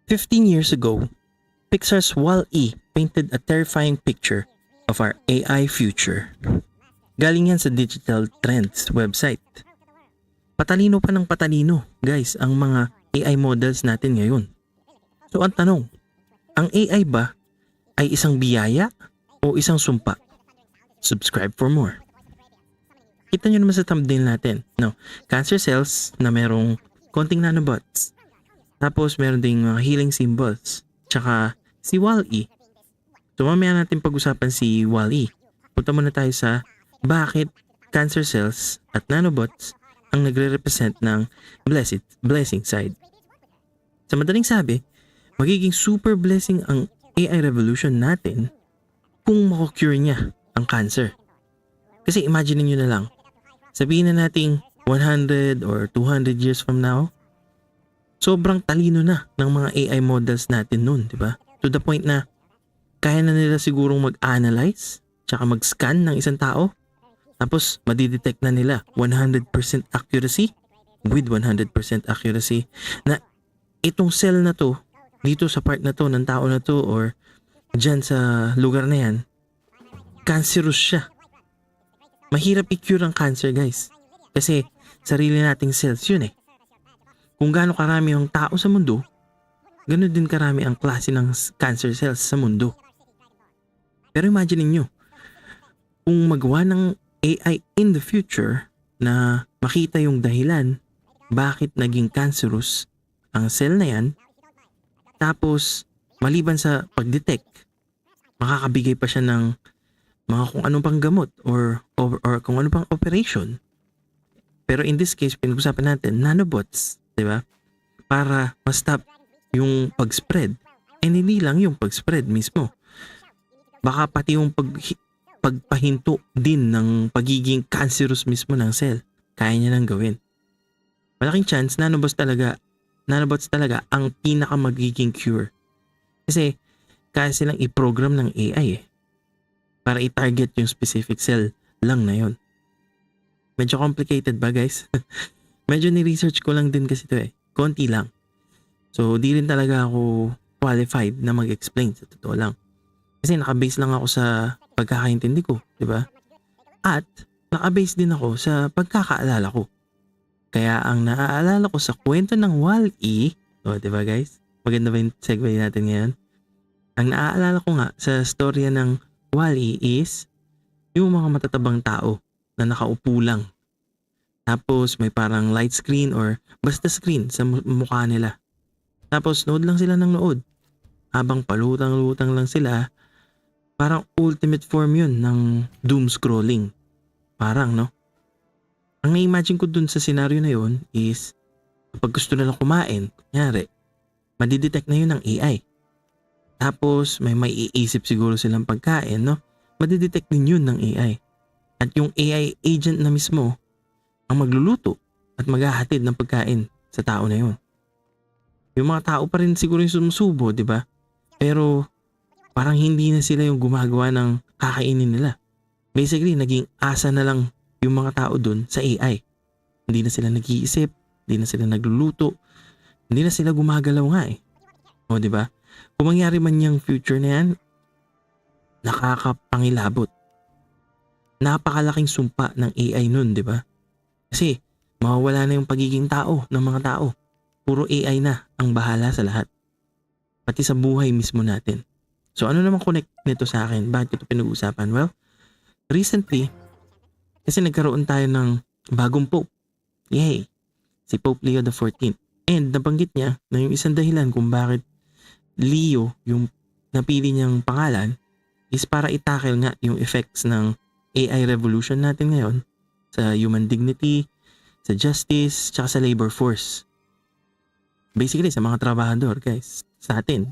15 years ago, Pixar's Wall-E painted a terrifying picture of our AI future. Galing yan sa Digital Trends website. Patalino pa ng patalino, guys, ang mga AI models natin ngayon. So ang tanong, ang AI ba ay isang biyaya o isang sumpa? Subscribe for more. Kita nyo naman sa thumbnail natin, no? Cancer cells na merong konting nanobots. Tapos meron ding mga healing symbols. Tsaka si Wall-E. So mamaya natin pag-usapan si Wall-E. Punta muna tayo sa bakit cancer cells at nanobots ang nagre-represent ng blessing side. Sa madaling sabi, magiging super blessing ang AI revolution natin kung mako-cure niya ang cancer. Kasi imagine niyo na lang, sabihin na nating 100 or 200 years from now, sobrang talino na ng mga AI models natin noon, di ba? To the point na kaya na nila sigurong mag-analyze tsaka mag-scan ng isang tao. Tapos madidetect na nila 100% accuracy with 100% accuracy na itong cell na to, dito sa part na to ng tao na to or dyan sa lugar na yan, cancerous siya. Mahirap i-cure ang cancer, guys. Kasi sarili nating cells yun eh. Kung gaano karami ang tao sa mundo, ganoon din karami ang klase ng cancer cells sa mundo. Pero imagine niyo, kung magawa ng AI in the future na makita yung dahilan bakit naging cancerous ang cell na yan, tapos maliban sa pag-detect, makakabigay pa siya ng mga kung anong pang gamot or kung ano pang operation. Pero in this case, pinag-usapan natin nanobots, di ba? Para ma-stop yung pag-spread. And hindi lang yung pag-spread mismo. Baka pati yung pagpahinto din ng pagiging cancerous mismo ng cell. Kaya niya nang gawin. Malaking chance, nanobots talaga ang pinaka magiging cure. Kasi kaya silang i-program ng AI eh. Para i-target yung specific cell lang na yun. Medyo complicated ba, guys? Medyo ni-research ko lang din kasi ito eh. Konti lang. So, di rin talaga ako qualified na mag-explain sa totoo lang. Kasi nakabase lang ako sa pagkakaintindi ko, di ba? At nakabase din ako sa pagkakaalala ko. Kaya ang naaalala ko sa kwento ng Wall-E, di ba guys? Maganda ba yung segue natin ngayon? Ang naaalala ko nga sa storya ng Wall-E is yung mga matatabang tao na nakaupo lang. Tapos may parang light screen or basta screen sa mukha nila. Tapos nood lang sila ng nood. Habang palutang-lutang lang sila, parang ultimate form yun ng doom scrolling. Parang, no? Ang na-imagine ko dun sa scenario na yun is kapag gusto nilang kumain, kunyari, madidetect na yun ng AI. Tapos may iisip siguro silang pagkain, no? Madidetect din yun ng AI. At yung AI agent na mismo ang magluluto at maghahatid ng pagkain sa tao na yun. Yung mga tao pa rin siguro yung sumusubo, di ba? Pero parang hindi na sila yung gumagawa ng kakainin nila. Basically, naging asa na lang yung mga tao dun sa AI. Hindi na sila nag-iisip, hindi na sila nagluluto, hindi na sila gumagalaw nga eh. O, di ba? Kung mangyari man yung future na yan, nakakapangilabot. Napakalaking sumpa ng AI nun, di ba? Kasi mawawala na yung pagiging tao ng mga tao. Puro AI na ang bahala sa lahat. Pati sa buhay mismo natin. So ano naman connect nito sa akin? Bakit ito pinag-uusapan? Well, recently, kasi nagkaroon tayo ng bagong Pope. Yay! Si Pope Leo XIV. And nabanggit niya na yung isang dahilan kung bakit Leo yung napili niyang pangalan is para itakil nga yung effects ng AI revolution natin ngayon sa human dignity, sa justice, tsaka sa labor force. Basically, sa mga trabahador, guys, sa atin.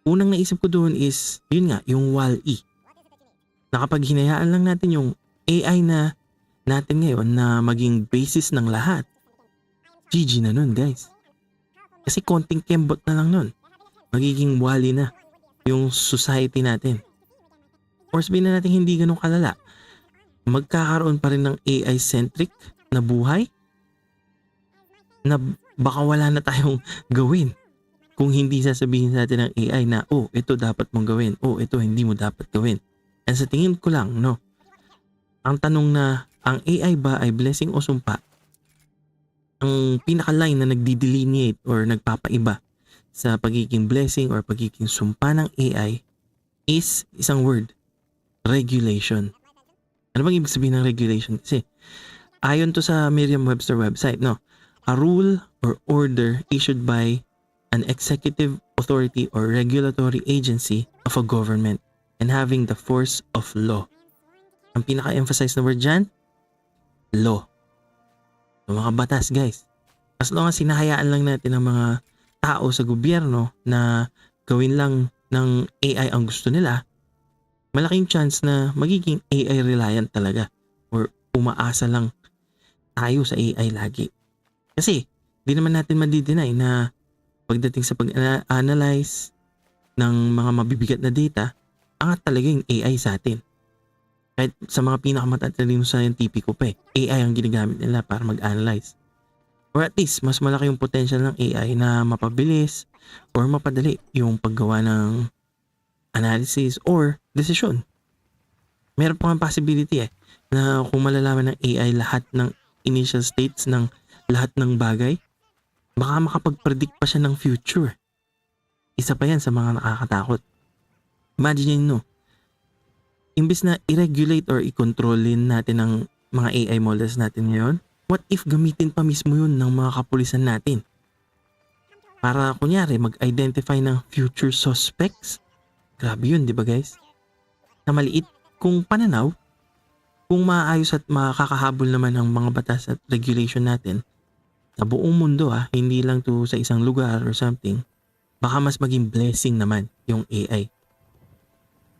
Unang naisip ko doon is, yun nga, yung Wall-E. Na kapag hinayaan lang natin yung AI na natin ngayon na maging basis ng lahat, GG na nun, guys. Kasi konting kembot na lang nun. Magiging Wall-E na yung society natin. Or sabihin na natin hindi ganun kalala. Magkakaroon pa rin ng AI-centric na buhay na baka wala na tayong gawin kung hindi sasabihin sa atin ng AI na, oh, ito dapat mong gawin, oh, ito hindi mo dapat gawin. And sa tingin ko lang, no, ang tanong na, ang AI ba ay blessing o sumpa? Ang pinaka-line na nagdi-delineate or nagpapaiba sa pagiging blessing or pagiging sumpa ng AI is isang word, regulation. Ano bang ibig sabihin ng regulation? Kasi ayon to sa Merriam-Webster website, no, a rule or order issued by an executive authority or regulatory agency of a government and having the force of law. Ang pinaka-emphasize na word dyan, law. So, mga batas, guys. As long as sinahayaan lang natin ang mga tao sa gobyerno na gawin lang ng AI ang gusto nila, malaking chance na magiging AI reliant talaga or umaasa lang tayo sa AI lagi. Kasi, di naman natin madi-deny na pagdating sa pag-analyze ng mga mabibigat na data, angat talaga yung AI sa atin. Kahit sa mga pinakamatatalino scientifico pa AI ang ginagamit nila para mag-analyze. Or at least, mas malaki yung potential ng AI na mapabilis or mapadali yung paggawa ng analysis or desisyon. Meron pa nga possibility na kung malalaman ng AI lahat ng initial states ng lahat ng bagay, baka makapag-predict pa siya ng future. Isa pa yan sa mga nakakatakot. Imagine no, imbes na i-regulate or i-controlin natin ang mga AI models natin ngayon, what if gamitin pa mismo yun ng mga kapulisan natin? Para kunyari mag-identify ng future suspects? Grabe yun, di ba guys? Na maliit kung pananaw, kung maayos at makakahabol naman ang mga batas at regulation natin sa buong mundo hindi lang to sa isang lugar or something, baka mas maging blessing naman yung AI.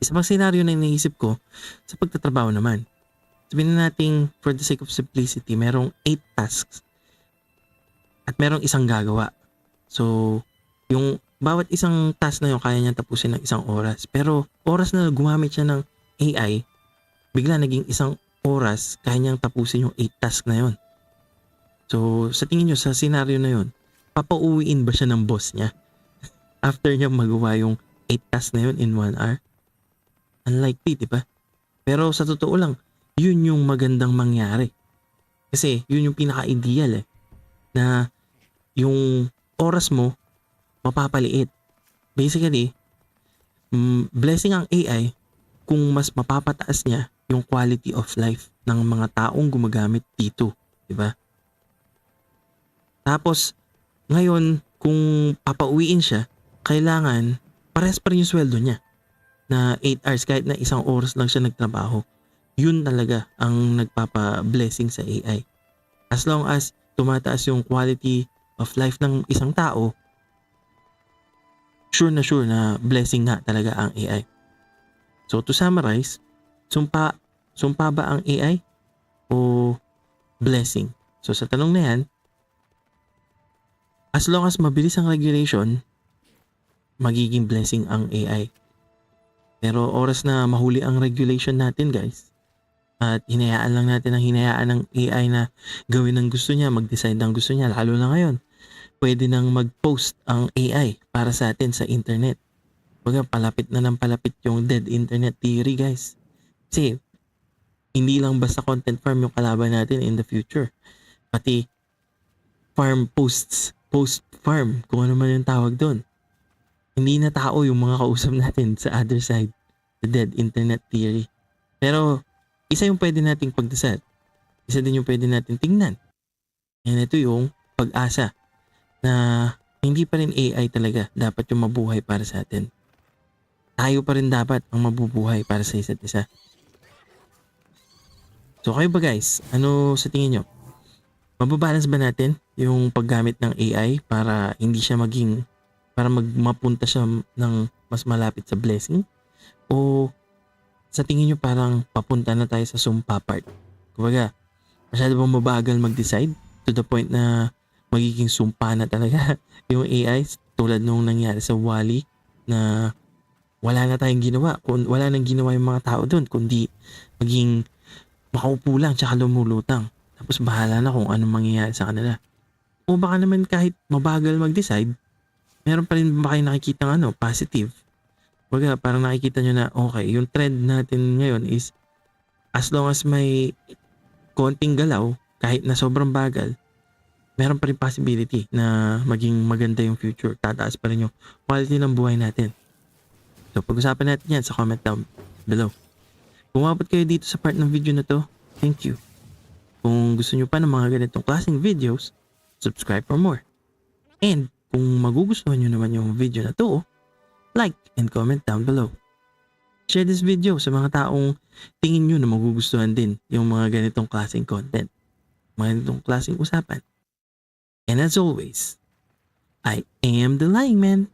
Isa pang senaryo na iniisip ko sa pagtatrabaho naman. Sabihin na natin for the sake of simplicity, merong 8 tasks at merong isang gagawa. So, yung bawat isang task na yun kaya niya tapusin ng isang oras. Pero oras na gumamit siya ng AI, bigla naging isang oras kaya niyang tapusin yung 8 tasks na yun. So, sa tingin nyo, sa senaryo na yun, papauwiin ba siya ng boss niya after niya magawa yung 8 tasks na yun in 1 hour? Unlikely, di ba? Pero sa totoo lang, yun yung magandang mangyari. Kasi yun yung pinaka-ideal na yung oras mo mapapaliit. Basically, blessing ang AI kung mas mapapataas niya yung quality of life ng mga taong gumagamit dito, di ba? Tapos, ngayon, kung papauwiin siya, kailangan parehas pa rin yung sweldo niya na 8 hours kahit na isang oras lang siya nagtrabaho. Yun talaga ang nagpapa-blessing sa AI. As long as tumataas yung quality of life ng isang tao, sure na blessing nga talaga ang AI. So to summarize, sumpa ba ang AI o blessing? So sa tanong na yan, as long as mabilis ang regulation, magiging blessing ang AI. Pero oras na mahuli ang regulation natin guys, at hinayaan lang natin ang hinayaan ng AI na gawin ang gusto niya, mag-decide ang gusto niya, lalo na ngayon, pwede nang mag-post ang AI para sa atin sa internet. Baga, palapit na ng palapit yung dead internet theory guys. Kasi, hindi lang basta content farm yung kalaban natin in the future. Pati, farm posts, post farm, kung ano man yung tawag doon. Hindi na tao yung mga kausap natin sa other side, the dead internet theory. Pero, isa yung pwede nating pagdasal. Isa din yung pwede nating tingnan. And ito yung pag-asa na hindi pa rin AI talaga dapat yung mabuhay para sa atin. Tayo pa rin dapat ang mabubuhay para sa isa't isa. So kayo ba guys, ano sa tingin nyo? Mababalance ba natin yung paggamit ng AI para hindi siya para mapunta siya ng mas malapit sa blessing? O sa tingin nyo parang papunta na tayo sa sumpa part? Kumbaga, masyado bang mabagal mag-decide to the point na magiging sumpa na talaga yung AI tulad nung nangyari sa WALL-E na wala na tayong ginawa. Wala nang ginawa yung mga tao doon kundi maging makaupo lang tsaka lumulutang. Tapos bahala na kung anong mangyayari sa kanila. O baka naman kahit mabagal mag-decide, meron pa rin ba kayo nakikita positive? Baga, parang nakikita nyo na, okay, yung trend natin ngayon is as long as may konting galaw, kahit na sobrang bagal, meron pa rin possibility na maging maganda yung future. Tataas pa rin yung quality ng buhay natin. So, pag-usapan natin yan sa comment down below. Kung umabot kayo dito sa part ng video na to, thank you. Kung gusto nyo pa ng mga ganitong klaseng videos, subscribe for more. And kung magugustuhan nyo naman yung video na to, like and comment down below. Share this video sa mga taong tingin nyo na magugustuhan din yung mga ganitong klaseng content. Mga ganitong klaseng usapan. And as always, I am the Lying Man.